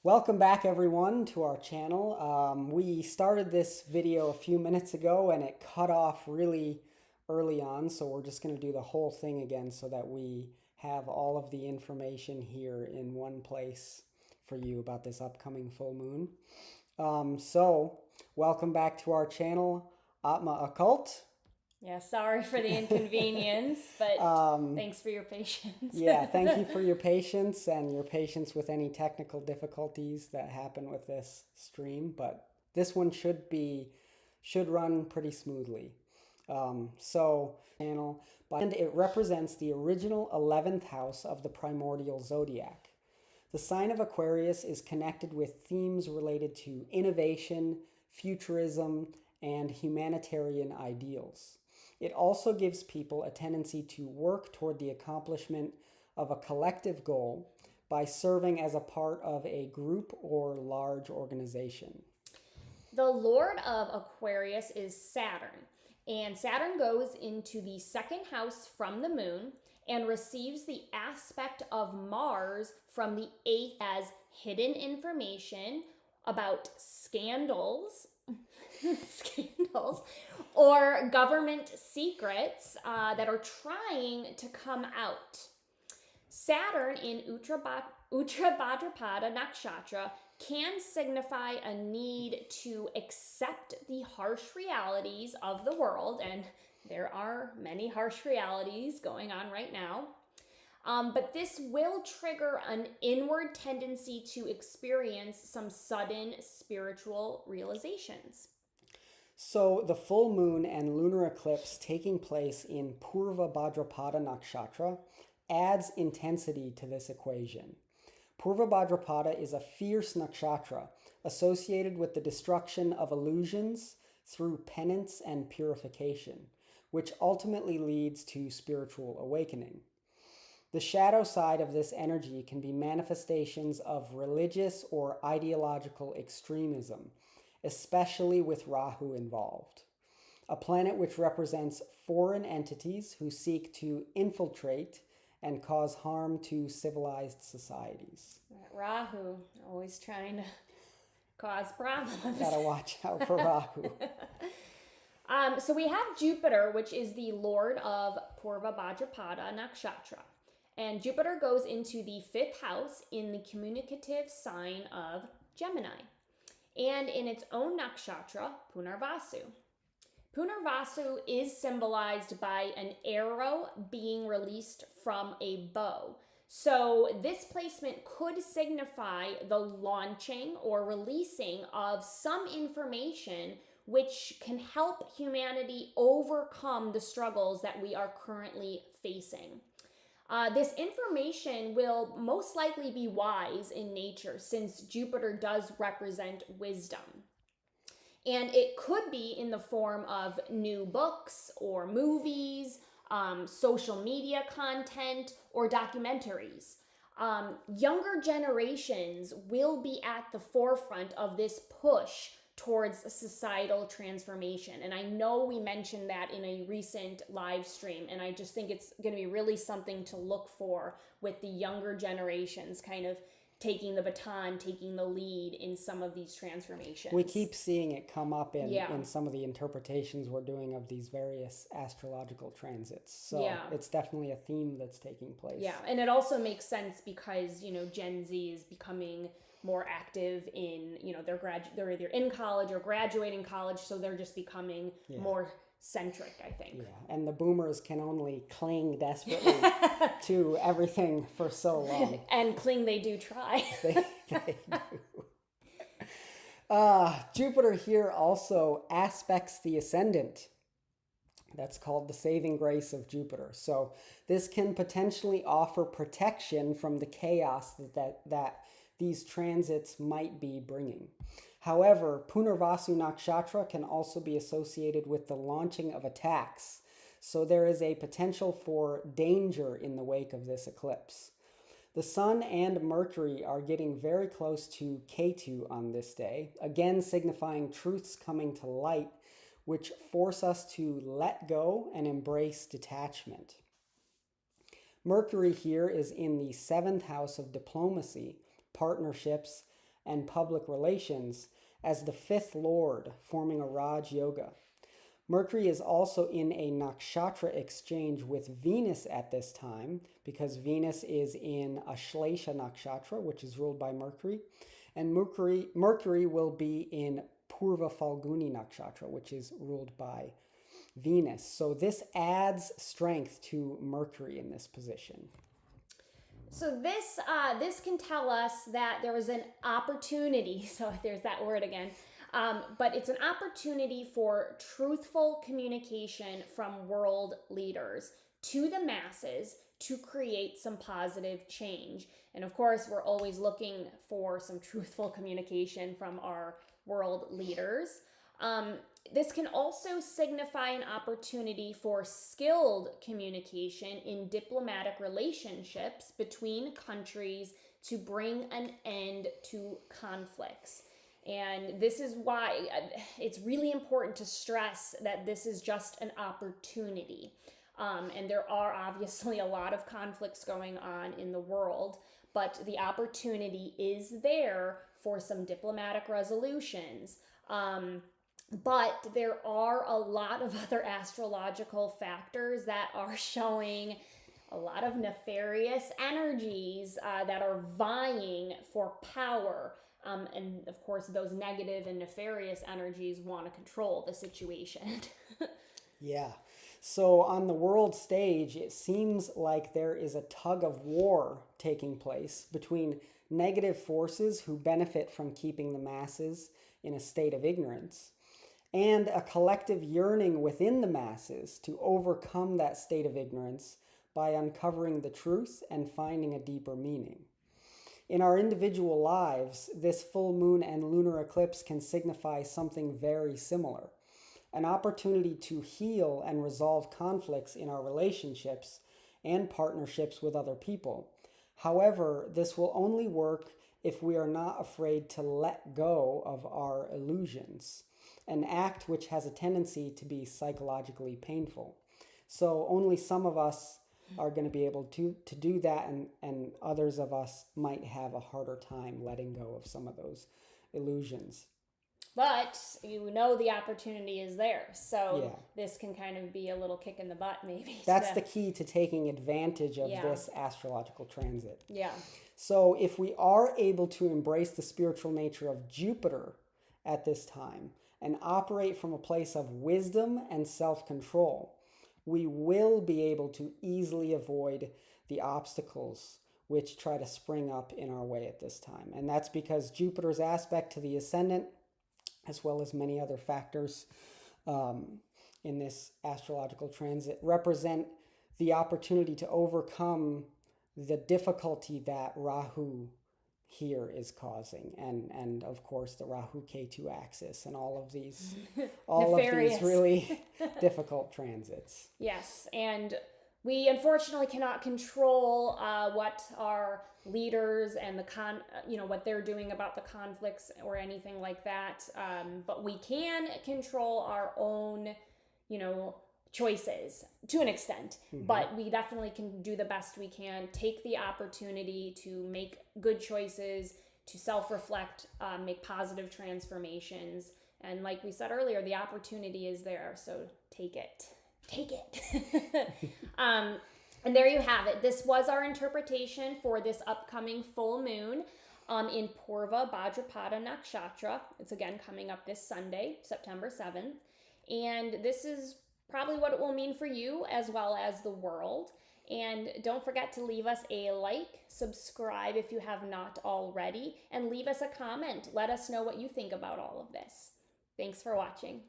Welcome back everyone to our channel. We started this video a few minutes ago and it cut off really early on, so we're just going to do the whole thing again so that we have all of the information here in one place for you about this upcoming full moon. So welcome back to our channel, Atma Occult. Yeah, sorry for the inconvenience, but thanks for your patience. Yeah, thank you for your patience and your patience with any technical difficulties that happen with this stream, but this one should run pretty smoothly. And it represents the original 11th house of the primordial zodiac. The sign of Aquarius is connected with themes related to innovation, futurism, and humanitarian ideals. It also gives people a tendency to work toward the accomplishment of a collective goal by serving as a part of a group or large organization. The Lord of Aquarius is Saturn, and Saturn goes into the second house from the moon and receives the aspect of Mars from the 8th as hidden information about scandals or government secrets that are trying to come out. Saturn in Uttar Bhadrapada Nakshatra can signify a need to accept the harsh realities of the world, and there are many harsh realities going on right now. But this will trigger an inward tendency to experience some sudden spiritual realizations. So the full moon and lunar eclipse taking place in PURVA BHADRAPADA Nakshatra adds intensity to this equation. PURVA BHADRAPADA is a fierce nakshatra associated with the destruction of illusions through penance and purification, which ultimately leads to spiritual awakening. The shadow side of this energy can be manifestations of religious or ideological extremism, especially with Rahu involved, a planet which represents foreign entities who seek to infiltrate and cause harm to civilized societies. Rahu, always trying to cause problems. Gotta watch out for Rahu. So we have Jupiter, which is the Lord of Purva Bhadrapada Nakshatra. And Jupiter goes into the 5th house in the communicative sign of Gemini, and in its own nakshatra, Punarvasu. Punarvasu is symbolized by an arrow being released from a bow. So this placement could signify the launching or releasing of some information which can help humanity overcome the struggles that we are currently facing. This information will most likely be wise in nature, since Jupiter does represent wisdom. And it could be in the form of new books or movies, social media content, or documentaries. Younger generations will be at the forefront of this push towards societal transformation. And I know we mentioned that in a recent live stream, and I just think it's going to be really something to look for with the younger generations kind of taking the baton, taking the lead in some of these transformations. We keep seeing it come up in some of the interpretations we're doing of these various astrological transits. So it's definitely a theme that's taking place. Yeah, and it also makes sense because, Gen Z is becoming more active in, they're either in college or graduating college, so they're just becoming more centric, I think. Yeah, and the boomers can only cling desperately to everything for so long. And cling they do try. They do. Jupiter here also aspects the ascendant. That's called the saving grace of Jupiter. So this can potentially offer protection from the chaos that these transits might be bringing. However, Punarvasu Nakshatra can also be associated with the launching of attacks, so there is a potential for danger in the wake of this eclipse. The Sun and Mercury are getting very close to Ketu on this day, again signifying truths coming to light, which force us to let go and embrace detachment. Mercury here is in the 7th house of diplomacy, partnerships, and public relations as the fifth lord, forming a Raj Yoga. Mercury is also in a nakshatra exchange with Venus at this time, because Venus is in Ashlesha nakshatra, which is ruled by Mercury, and Mercury will be in Purva Falguni nakshatra, which is ruled by Venus. So this adds strength to Mercury in this position. So this can tell us that there was an opportunity, so there's that word again, but it's an opportunity for truthful communication from world leaders to the masses to create some positive change. And of course, we're always looking for some truthful communication from our world leaders. This can also signify an opportunity for skilled communication in diplomatic relationships between countries to bring an end to conflicts. And this is why it's really important to stress that this is just an opportunity. And there are obviously a lot of conflicts going on in the world, but the opportunity is there for some diplomatic resolutions. But there are a lot of other astrological factors that are showing a lot of nefarious energies that are vying for power. And of course, those negative and nefarious energies want to control the situation. Yeah. So on the world stage, it seems like there is a tug of war taking place between negative forces who benefit from keeping the masses in a state of ignorance, and a collective yearning within the masses to overcome that state of ignorance by uncovering the truth and finding a deeper meaning. In our individual lives, this full moon and lunar eclipse can signify something very similar. An opportunity to heal and resolve conflicts in our relationships and partnerships with other people. However, this will only work if we are not afraid to let go of our illusions, an act which has a tendency to be psychologically painful. So only some of us are going to be able to do that, and others of us might have a harder time letting go of some of those illusions. But you know the opportunity is there. So this can kind of be a little kick in the butt maybe. That's the key to taking advantage of this astrological transit. Yeah. So if we are able to embrace the spiritual nature of Jupiter at this time and operate from a place of wisdom and self-control, we will be able to easily avoid the obstacles which try to spring up in our way at this time. And that's because Jupiter's aspect to the ascendant, as well as many other factors in this astrological transit, represent the opportunity to overcome the difficulty that Rahu here is causing, and of course the Rahu-Ketu axis and all of these really difficult transits. Yes, and we unfortunately cannot control what our leaders and what they're doing about the conflicts or anything like that. But we can control our own, choices to an extent. Mm-hmm. But we definitely can do the best we can. Take the opportunity to make good choices, to self-reflect, make positive transformations. And like we said earlier, the opportunity is there. So take it. Take it. And there you have it. This was our interpretation for this upcoming full moon in Purva Bhadrapada Nakshatra. It's again coming up this Sunday, September 7th. And this is probably what it will mean for you as well as the world. And don't forget to leave us a like, subscribe if you have not already, and leave us a comment. Let us know what you think about all of this. Thanks for watching.